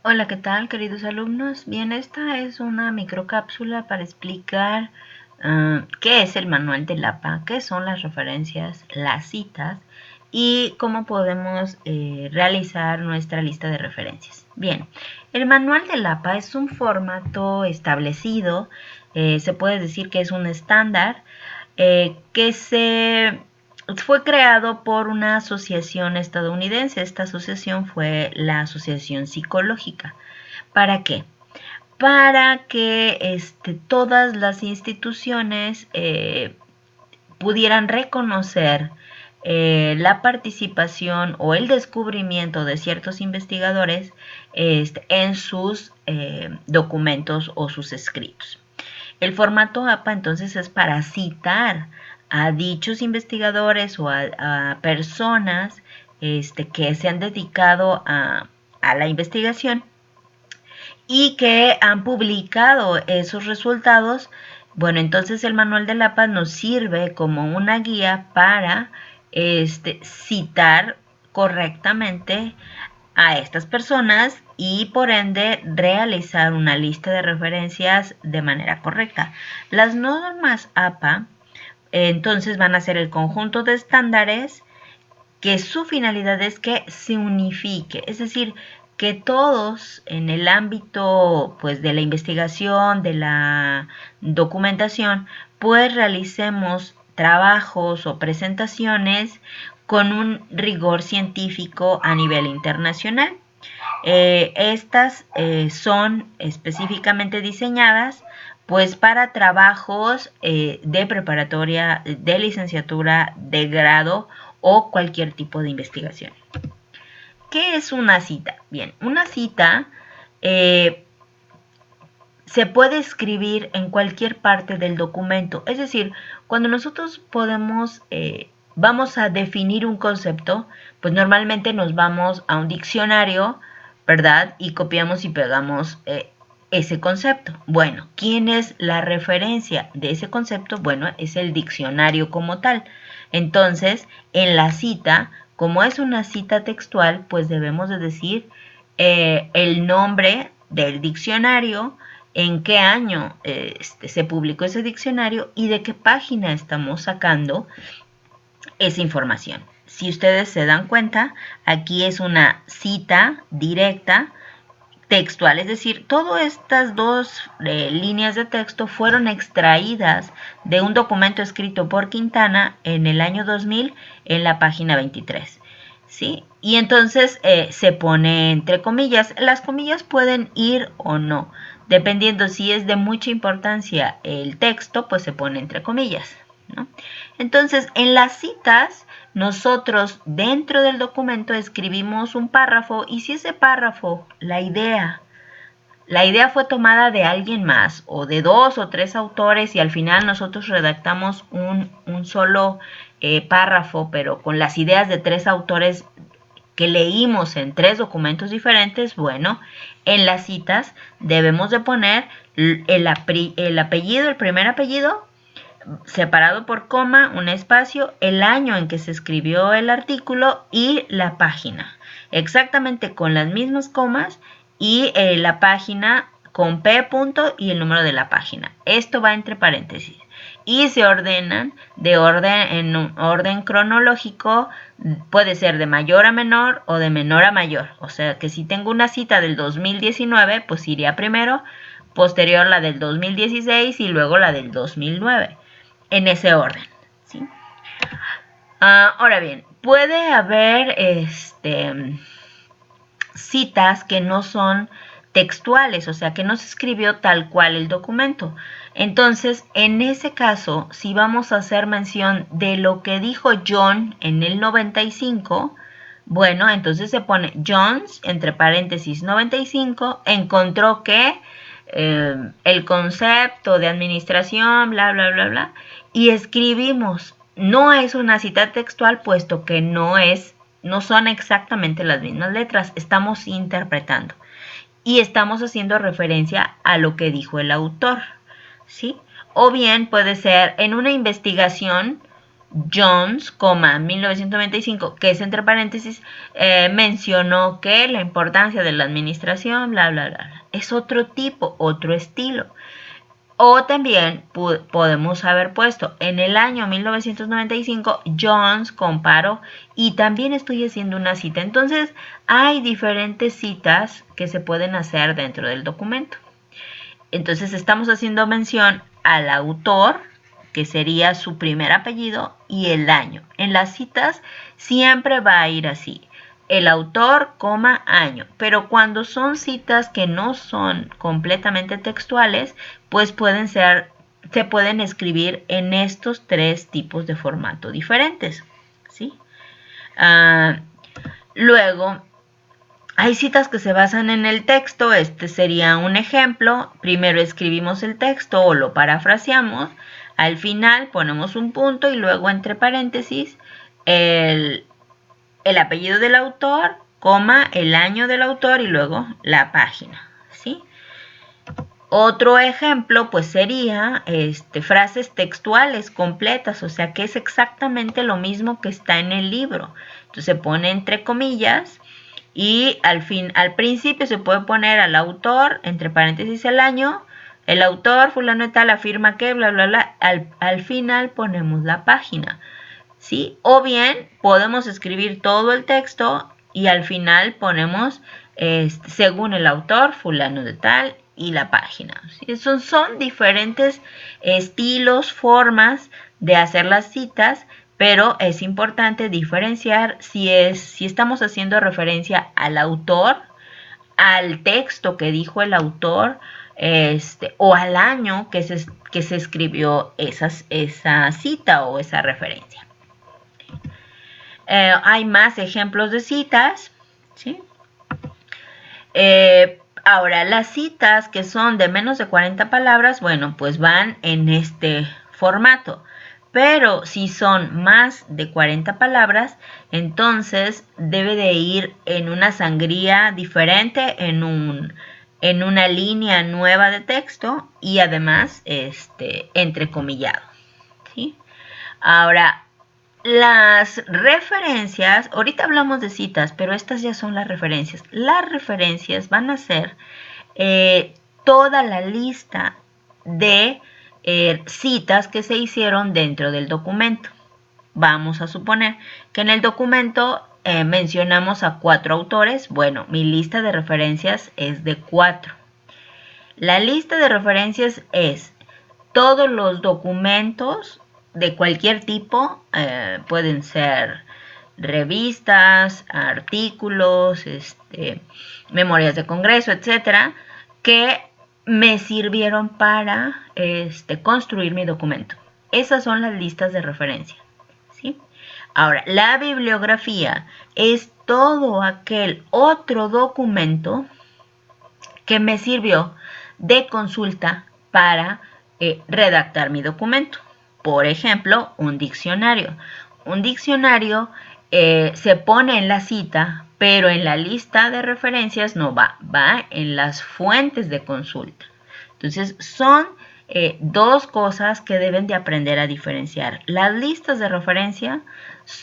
Hola, ¿qué tal, queridos alumnos? Bien, esta es una microcápsula para explicar qué es el manual del APA, qué son las referencias, las citas y cómo podemos realizar nuestra lista de referencias. Bien, el manual del APA es un formato establecido, se puede decir que es un estándar que fue creado por una asociación estadounidense. Esta asociación fue la Asociación Psicológica. ¿Para qué? Para que todas las instituciones pudieran reconocer la participación o el descubrimiento de ciertos investigadores en sus documentos o sus escritos. El formato APA entonces es para citar a dichos investigadores o a personas que se han dedicado a la investigación y que han publicado esos resultados. Bueno, entonces el manual de la paz nos sirve como una guía para citar correctamente a estas personas y por ende realizar una lista de referencias de manera correcta. Las normas APA entonces van a ser el conjunto de estándares que su finalidad es que se unifique, es decir, que todos en el ámbito pues de la investigación, de la documentación, pues realicemos trabajos o presentaciones con un rigor científico a nivel internacional. Estas son específicamente diseñadas pues para trabajos de preparatoria, de licenciatura, de grado o cualquier tipo de investigación. ¿Qué es una cita? Bien, una cita se puede escribir en cualquier parte del documento. Es decir, cuando nosotros vamos a definir un concepto, pues normalmente nos vamos a un diccionario, ¿verdad? Y copiamos y pegamos ese concepto. Bueno, ¿quién es la referencia de ese concepto? Bueno, es el diccionario como tal. Entonces, en la cita, como es una cita textual, pues debemos de decir el nombre del diccionario, en qué año se publicó ese diccionario y de qué página estamos sacando esa información. Si ustedes se dan cuenta, aquí es una cita directa textual, es decir, todas estas dos líneas de texto fueron extraídas de un documento escrito por Quintana en el año 2000 en la página 23. ¿Sí? Y entonces se pone entre comillas. Las comillas pueden ir o no. Dependiendo si es de mucha importancia el texto, pues se pone entre comillas, ¿no? Entonces, en las citas, nosotros dentro del documento escribimos un párrafo y si ese párrafo, la idea fue tomada de alguien más o de dos o tres autores y al final nosotros redactamos un solo párrafo, pero con las ideas de tres autores que leímos en tres documentos diferentes, bueno, en las citas debemos de poner el apellido, el primer apellido, separado por coma, un espacio, el año en que se escribió el artículo y la página. Exactamente con las mismas comas y la página con P punto y el número de la página. Esto va entre paréntesis. Y se ordenan en un orden cronológico, puede ser de mayor a menor o de menor a mayor. O sea que si tengo una cita del 2019, pues iría primero, posterior la del 2016 y luego la del 2009 en ese orden, ¿sí? Ahora bien, puede haber citas que no son textuales, o sea, que no se escribió tal cual el documento. Entonces, en ese caso, si vamos a hacer mención de lo que dijo John en el 95, bueno, entonces se pone Jones, entre paréntesis 95, encontró que el concepto de administración, bla, bla, bla, bla, y escribimos. No es una cita textual, puesto que no son exactamente las mismas letras, estamos interpretando y estamos haciendo referencia a lo que dijo el autor, ¿sí? O bien puede ser en una investigación, Jones, 1995, que es entre paréntesis, mencionó que la importancia de la administración, bla, bla, bla. Es otro tipo, otro estilo. O también podemos haber puesto en el año 1995 Jones comparó, y también estoy haciendo una cita. Entonces hay diferentes citas que se pueden hacer dentro del documento. Entonces estamos haciendo mención al autor, que sería su primer apellido, y el año. En las citas siempre va a ir así: el autor, año. Pero cuando son citas que no son completamente textuales, pues se pueden escribir en estos tres tipos de formato diferentes, ¿sí? Luego, hay citas que se basan en el texto. Este sería un ejemplo. Primero escribimos el texto o lo parafraseamos. Al final ponemos un punto y luego entre paréntesis el apellido del autor, el año del autor y luego la página, ¿sí? Otro ejemplo pues sería frases textuales completas, o sea que es exactamente lo mismo que está en el libro. Entonces se pone entre comillas y al principio se puede poner al autor, entre paréntesis el año, el autor fulano de tal afirma que, bla, bla, bla. Al final ponemos la página, ¿sí? O bien podemos escribir todo el texto y al final ponemos según el autor fulano de tal y la página, ¿sí? Son diferentes estilos, formas de hacer las citas, pero es importante diferenciar si estamos haciendo referencia al autor, al texto que dijo el autor, o al año que se escribió esa cita o esa referencia. Hay más ejemplos de citas, ¿sí? Ahora, las citas que son de menos de 40 palabras, bueno, pues van en este formato. Pero si son más de 40 palabras, entonces debe de ir en una sangría diferente, en una línea nueva de texto y además entrecomillado, ¿sí? Ahora, las referencias, ahorita hablamos de citas, pero estas ya son las referencias. Las referencias van a ser toda la lista de citas que se hicieron dentro del documento. Vamos a suponer que en el documento mencionamos a 4 autores. Bueno, mi lista de referencias es de 4. La lista de referencias es todos los documentos de cualquier tipo, pueden ser revistas, artículos, memorias de congreso, etcétera, que me sirvieron para construir mi documento. Esas son las listas de referencia, ¿sí? Ahora, la bibliografía es todo aquel otro documento que me sirvió de consulta para redactar mi documento. Por ejemplo, un diccionario. Un diccionario se pone en la cita, pero en la lista de referencias no va, va en las fuentes de consulta. Entonces, son dos cosas que deben de aprender a diferenciar. Las listas de referencia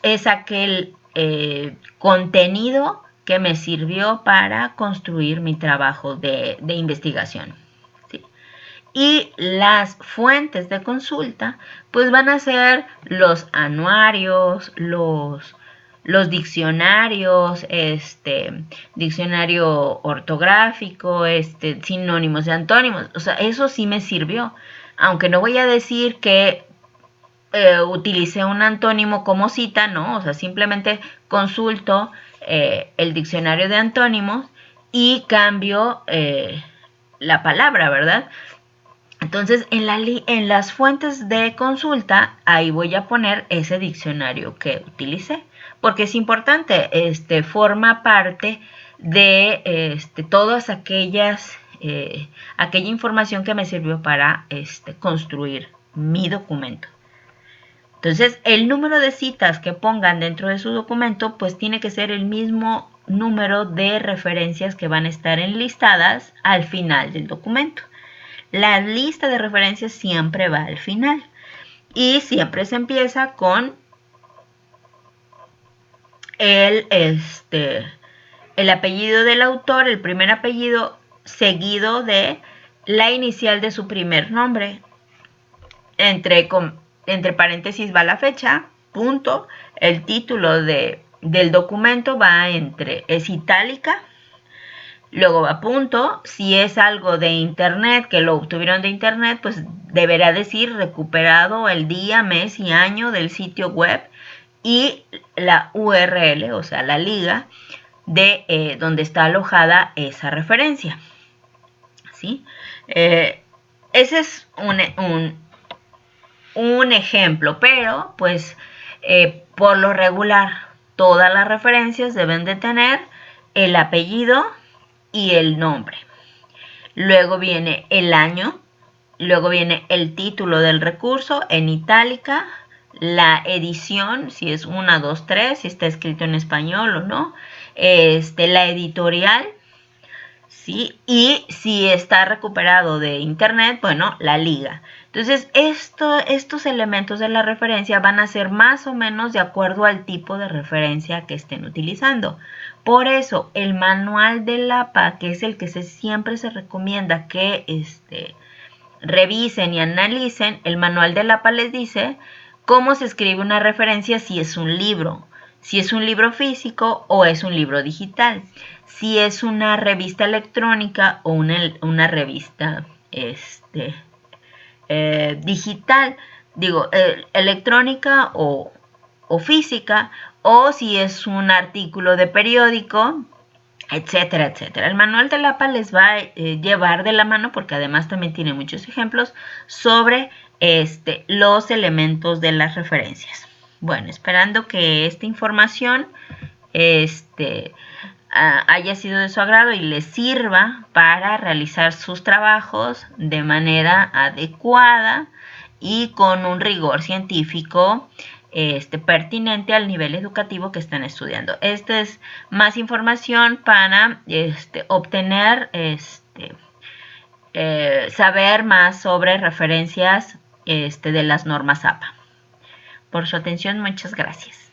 es aquel contenido que me sirvió para construir mi trabajo de investigación, ¿sí? Y las fuentes de consulta pues van a ser los anuarios, los diccionarios, diccionario ortográfico, sinónimos y antónimos. O sea, eso sí me sirvió, aunque no voy a decir que utilicé un antónimo como cita, ¿no? O sea, simplemente consulto el diccionario de antónimos y cambio la palabra, ¿verdad? Entonces, en las fuentes de consulta, ahí voy a poner ese diccionario que utilicé, porque es importante, forma parte de todas aquella información que me sirvió para construir mi documento. Entonces, el número de citas que pongan dentro de su documento, pues tiene que ser el mismo número de referencias que van a estar enlistadas al final del documento. La lista de referencias siempre va al final. y siempre se empieza con el apellido del autor, el primer apellido, seguido de la inicial de su primer nombre. Entre paréntesis va la fecha, punto. El título del documento es itálica, luego va punto. Si es algo de internet, que lo obtuvieron de internet, pues deberá decir recuperado el día, mes y año del sitio web y la URL, o sea, la liga de donde está alojada esa referencia. ¿Sí? Ese es un ejemplo, pero pues por lo regular todas las referencias deben de tener el apellido y el nombre. Luego viene el año, luego viene el título del recurso en itálica, la edición, si es 1, 2, 3, si está escrito en español o no, la editorial, ¿sí? Y si está recuperado de internet, bueno, la liga. Entonces, estos elementos de la referencia van a ser más o menos de acuerdo al tipo de referencia que estén utilizando. Por eso, el manual del APA, que es el que siempre se recomienda que revisen y analicen, el manual del APA les dice cómo se escribe una referencia si es un libro físico o es un libro digital, si es una revista electrónica o una revista digital, electrónica o física, o si es un artículo de periódico, etcétera, etcétera. El manual de APA les va a llevar de la mano, porque además también tiene muchos ejemplos sobre los elementos de las referencias. Bueno, esperando que esta información haya sido de su agrado y les sirva para realizar sus trabajos de manera adecuada y con un rigor científico pertinente al nivel educativo que están estudiando. Esta es más información para obtener, saber más sobre referencias de las normas APA. Por su atención, muchas gracias.